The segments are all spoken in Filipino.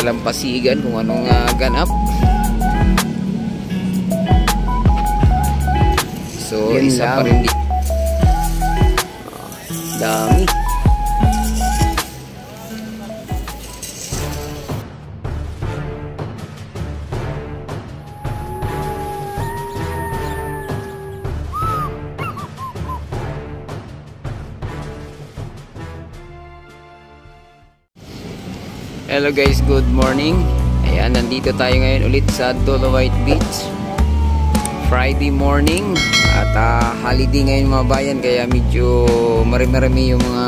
dalampasigan kung anong ganap. So yun isa lang. Pa rin dami. Hello guys, good morning. Ayan, nandito tayo ngayon ulit sa Dolomite Beach. Friday morning at holiday ngayon mga bayan, kaya medyo marami-rami yung mga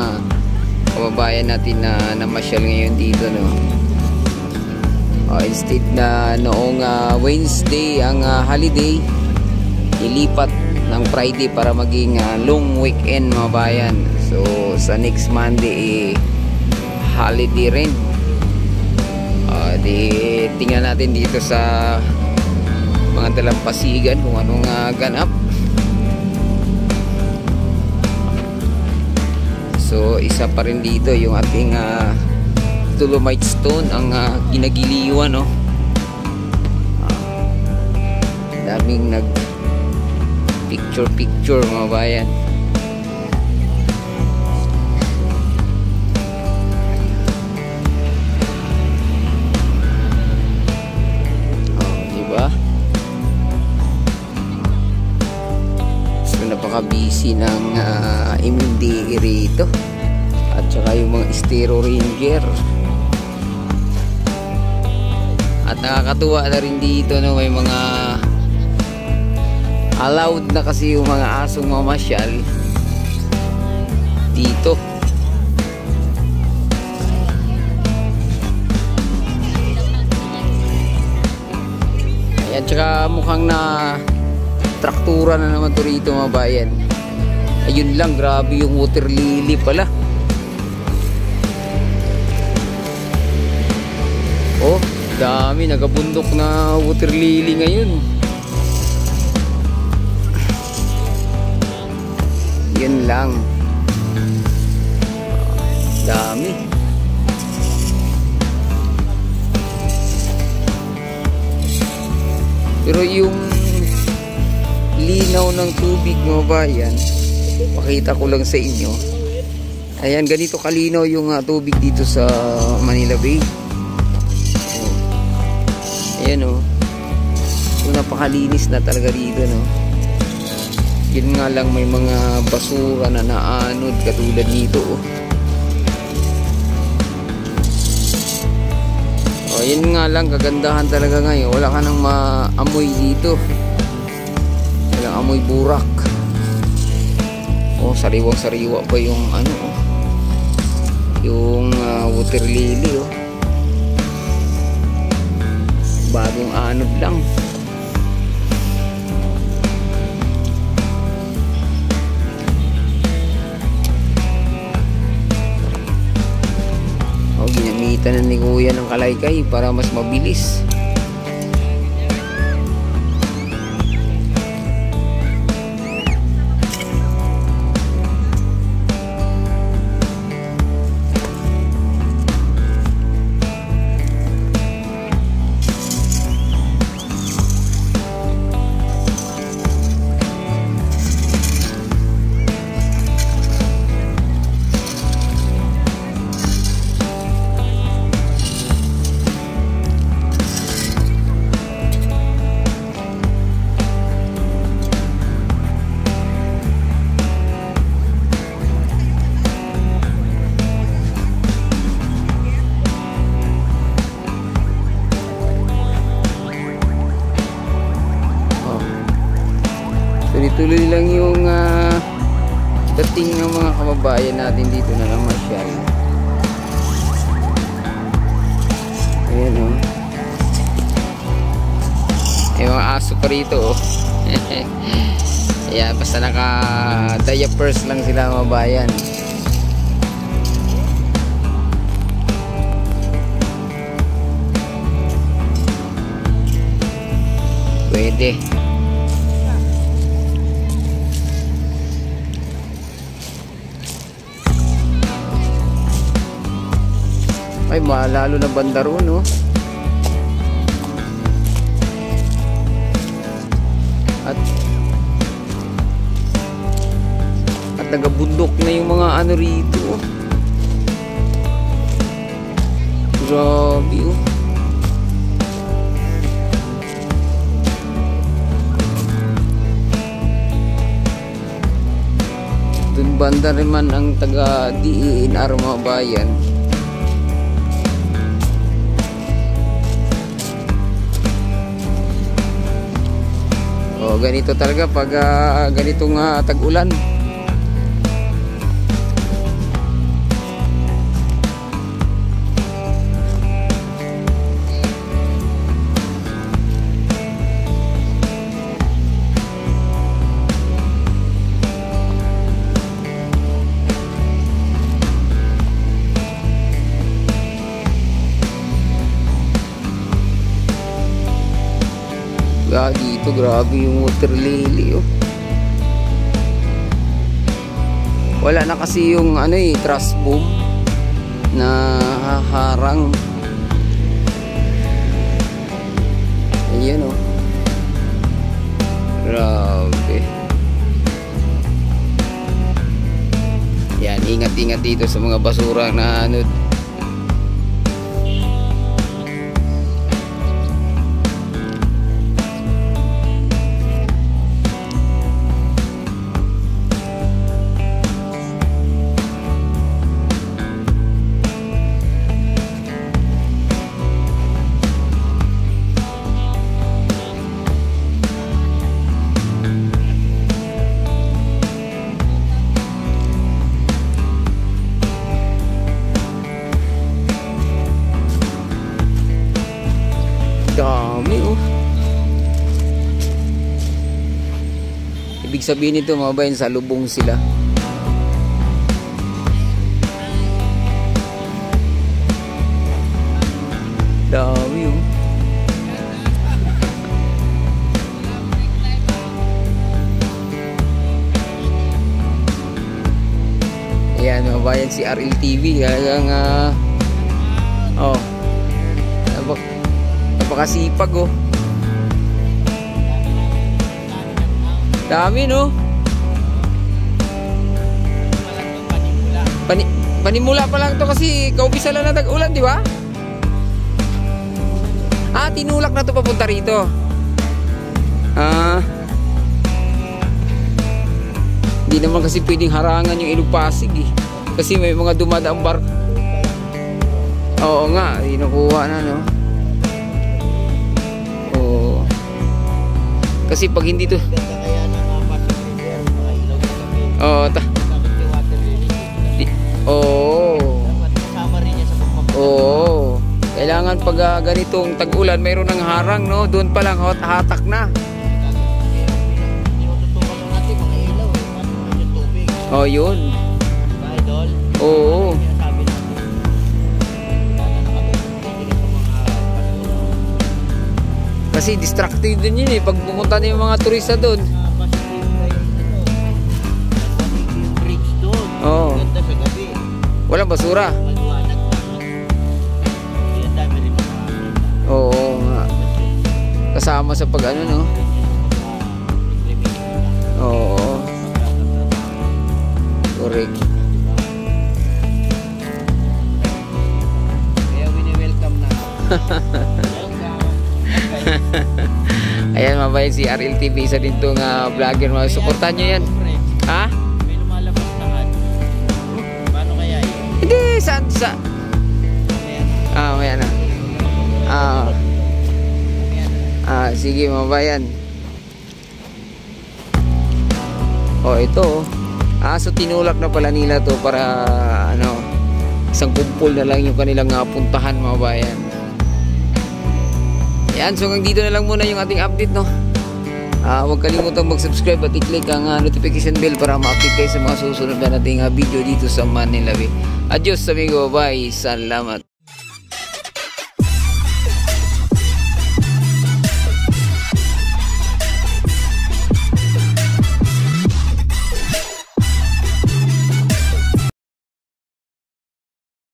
kababayan natin na namasyal ngayon dito, no. Instead na noong Wednesday ang holiday, ilipat ng Friday para maging long weekend mga bayan. So sa next Monday holiday rin. Tingnan natin dito sa mga dalampasigan kung anong ganap. So isa pa rin dito yung ating Dolomite Stone ang ginagiliwan, no? Daming nag picture mga bayan. Napaka-busy ng MD rito at saka yung mga Estero Ranger. At nakakatuwa na rin dito, no, may mga allowed na kasi yung mga asong mamasyal dito. Ayan, tsaka mukhang na traktura na naman to rito mga bayan. Ayun lang, grabe yung water lily pala. Oh, dami, nagabundok na water lily ngayon. Yun lang, dami. Pero yung linaw ng tubig mga bayan, pakita ko lang sa inyo. Ayan, ganito kalinaw yung tubig dito sa Manila Bay. Ayan, oh. So napakalinis na talaga dito, no. Yun nga lang, may mga basura na naanod katulad nito, oh. Yun nga lang, kagandahan talaga ngayon, wala ka nang maamoy dito. Amoy burak. Oh, sariwang-sariwa pa yung ano, yung water lily, oh. Bagong anod lang. Oh, ginamitan na ni Kuya ng kalaykay para mas mabilis. Tuloy lang yung dating ng mga kababayan natin dito na namasyal. Ayan, oh. May mga aso pa rito, oh. Ayan, basta naka diapers lang sila mga bayan. Pwede. Ay, lalo na banda ron, no? At nagabundok na yung mga ano rito. Grabe, oh. Dun banda naman ang taga DENR mga bayan. O, ganito talaga pag ganitong tag-ulan. Dito grabe yung water lily, oh. Wala na kasi yung ano truss boom na harang. Ayan, oh. Grabe. Yan, ingat-ingat dito sa mga basura na ano. Dami, oh. Ibig sabihin nito mga bayan, sa lubong sila. Dami, oh. Ayan mga bayan, si RLTV hanggang oh, napakasipag, oh. Dami, no? Panimula pa lang to kasi kaumpisa lang na tag-ulan, di ba? Tinulak na to papunta rito. Hindi naman kasi pwedeng harangan yung Ilog Pasig, eh. Kasi may mga dumadaang bar. Oo nga, inukuha na, no? Oo. Kasi pag hindi to kailangan pag ganitong tag-ulan mayroon ng harang, no? Doon pa lang hatak na. Oh, yun. Oo. Kasi distracted din yun, eh. Pag pumunta na yung mga turista doon. Oo. Walang basura. Oo nga. Kasama sa pag ano, no? Oo. Correct. Kaya wini-welcome na. Ayan mga bayan, si RLTV, isa din itong vlogger. Suportahan nyo yan. Ha? May lumalabas na kan. Paano kaya yun? Hindi, sa maya na. Sige mga bayan. Ito. So tinulak na pala nila to para ano, isang kumpol na lang yung kanilang puntahan mga bayan. Yan, so hanggang dito na lang muna yung ating update, no? Huwag kalimutang mag-subscribe at i-click ang notification bell para ma-update kayo sa mga susunod na nating video dito sa Manila Bay. Adios amigo, bye, salamat.